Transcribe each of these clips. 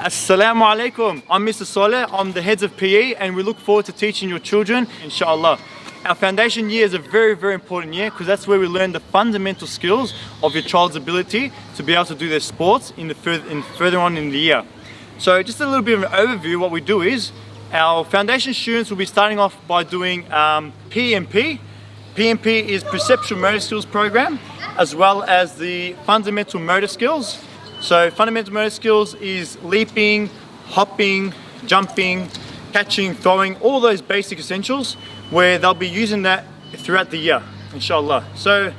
Assalamu alaikum. I'm Mr. Soleh. I'm the head of PE and we look forward to teaching your children, inshallah. Our foundation year is a very, very important year because that's where we learn the fundamental skills of your child's ability to be able to do their sports further on in the year. So just a little bit of an overview. What we do is our foundation students will be starting off by doing PMP. PMP is Perceptual Motor Skills program, as well as the Fundamental Motor Skills. So Fundamental Motor Skills is leaping, hopping, jumping, catching, throwing, all those basic essentials where they'll be using that throughout the year, inshallah. So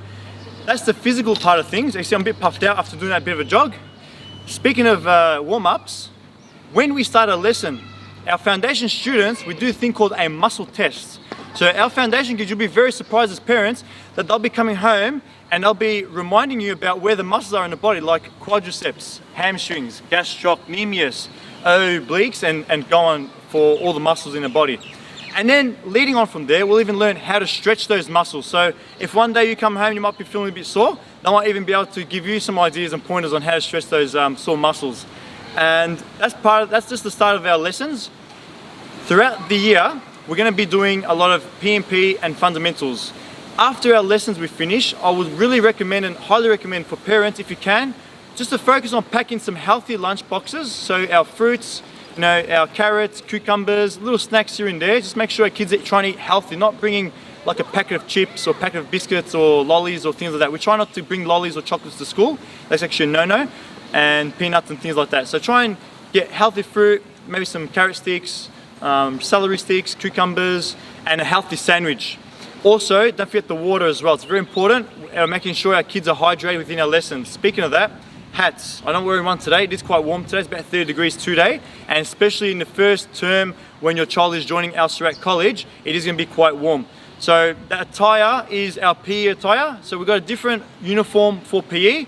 that's the physical part of things. You see I'm a bit puffed out after doing that bit of a jog. Speaking of warm-ups, when we start a lesson, our foundation students, we do a thing called a muscle test. So our foundation kids, you'll be very surprised as parents that they'll be coming home and they'll be reminding you about where the muscles are in the body, like quadriceps, hamstrings, gastrocnemius, obliques, and go on for all the muscles in the body. And then leading on from there, we'll even learn how to stretch those muscles. So if one day you come home, you might be feeling a bit sore, they might even be able to give you some ideas and pointers on how to stretch those sore muscles. And that's just the start of our lessons. Throughout the year, we're going to be doing a lot of PMP and fundamentals. After our lessons we finish, I would really recommend and highly recommend for parents, if you can, just to focus on packing some healthy lunch boxes. So our fruits, our carrots, cucumbers, little snacks here and there. Just make sure our kids try and eat healthy, not bringing like a packet of chips or a packet of biscuits or lollies or things like that. We try not to bring lollies or chocolates to school. That's actually a no-no. And peanuts and things like that. So try and get healthy fruit, maybe some carrot sticks, celery sticks, cucumbers, and a healthy sandwich. Also, don't forget the water as well. It's very important, making sure our kids are hydrated within our lessons. Speaking of that, hats. I don't wear one today. It is quite warm today. It's about 30 degrees today. And especially in the first term when your child is joining Al Sirat College, it is going to be quite warm. So the attire is our PE attire. So we've got a different uniform for PE,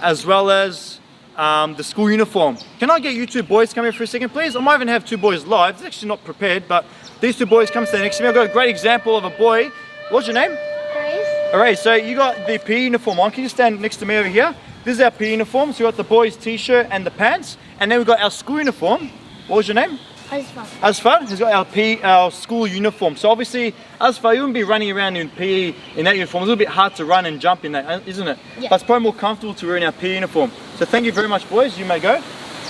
as well as the school uniform. Can I get you two boys to come here for a second, please? I might even have two boys live. It's actually not prepared, but these two boys come stand next to me. I've got a great example of a boy. What's your name? Grace. Alright, so you got the PE uniform on. Can you stand next to me over here? This is our PE uniform. So we got the boys' t-shirt and the pants. And then we've got our school uniform. What was your name? Asfar. Asfar has got our school uniform. So obviously, Asfar, you wouldn't be running around in PE in that uniform. It's a little bit hard to run and jump in that, isn't it? Yeah. But it's probably more comfortable to wear in our PE uniform. So thank you very much, boys. You may go.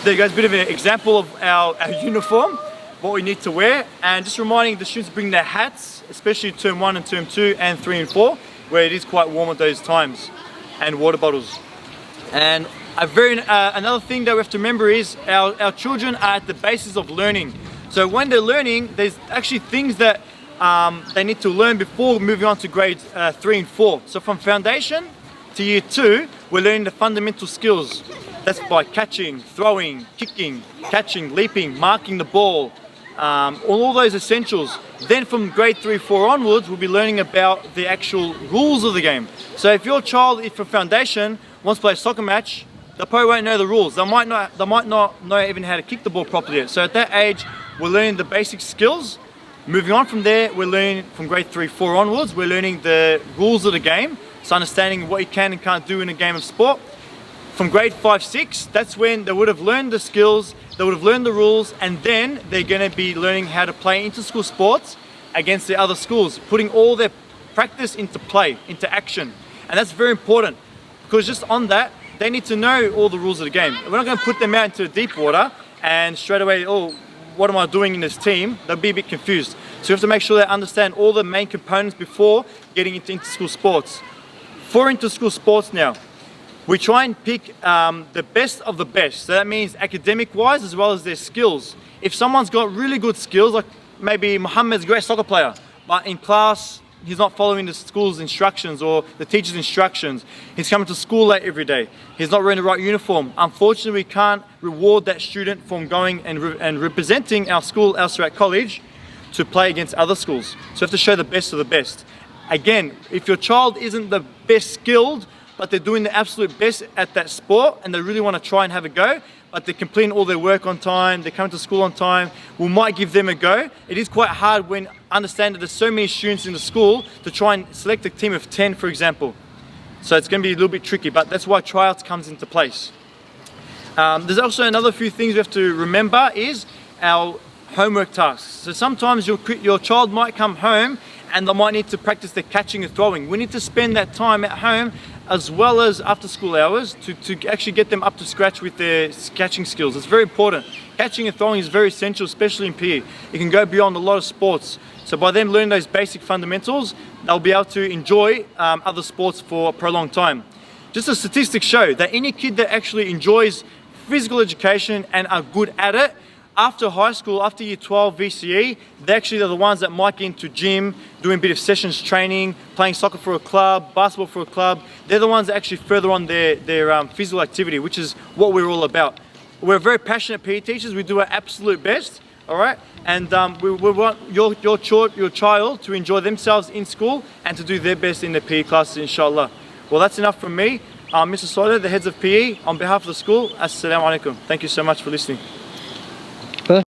There you go. It's a bit of an example of our uniform, what we need to wear. And just reminding the students to bring their hats, especially term 1 and term 2 and 3 and 4, where it is quite warm at those times, and water bottles. And another thing that we have to remember is our children are at the basis of learning. So when they're learning, there's actually things that they need to learn before moving on to grades 3 and 4. So from foundation to year 2, we're learning the fundamental skills. That's by catching, throwing, kicking, catching, leaping, marking the ball, all those essentials. Then from grade 3, 4 onwards, we'll be learning about the actual rules of the game. So if your child, if for foundation, wants to play a soccer match, they probably won't know the rules. They might not know even how to kick the ball properly yet. So at that age, we're learning the basic skills. Moving on from there, we're learning from grade 3, 4 onwards, we're learning the rules of the game. So understanding what you can and can't do in a game of sport. From grade 5, 6, that's when they would have learned the skills, they would have learned the rules, and then they're going to be learning how to play inter-school sports against the other schools, putting all their practice into play, into action. And that's very important, because just on that, they need to know all the rules of the game. We're not going to put them out into deep water and straight away, oh, what am I doing in this team? They'll be a bit confused. So you have to make sure they understand all the main components before getting into inter-school sports. For inter-school sports now, we try and pick the best of the best. So that means academic-wise as well as their skills. If someone's got really good skills, like maybe Mohammed's a great soccer player, but in class, he's not following the school's instructions or the teacher's instructions. He's coming to school late every day. He's not wearing the right uniform. Unfortunately, we can't reward that student from going and representing our school, Al Sirat College, to play against other schools. So we have to show the best of the best. Again, if your child isn't the best skilled, but they're doing the absolute best at that sport and they really want to try and have a go, but they're completing all their work on time, they're coming to school on time, we might give them a go. It is quite hard when understand that there's so many students in the school to try and select a team of 10, for example. So it's going to be a little bit tricky, but that's why tryouts comes into place. There's also another few things we have to remember is our homework tasks. So sometimes your child might come home and they might need to practice their catching and throwing. We need to spend that time at home as well as after school hours to actually get them up to scratch with their catching skills. It's very important. Catching and throwing is very essential, especially in PE. It can go beyond a lot of sports. So by them learning those basic fundamentals, they'll be able to enjoy other sports for a prolonged time. Just the statistics show that any kid that actually enjoys physical education and are good at it, after high school, after year 12 VCE, they actually are the ones that might get into gym, doing a bit of sessions training, playing soccer for a club, basketball for a club. They're the ones that actually further on their physical activity, which is what we're all about. We're very passionate PE teachers. We do our absolute best, all right? And we want your child to enjoy themselves in school and to do their best in their PE classes, inshallah. Well, that's enough from me. Mr. Saleh, the heads of PE, on behalf of the school, Assalamu alaikum. Thank you so much for listening.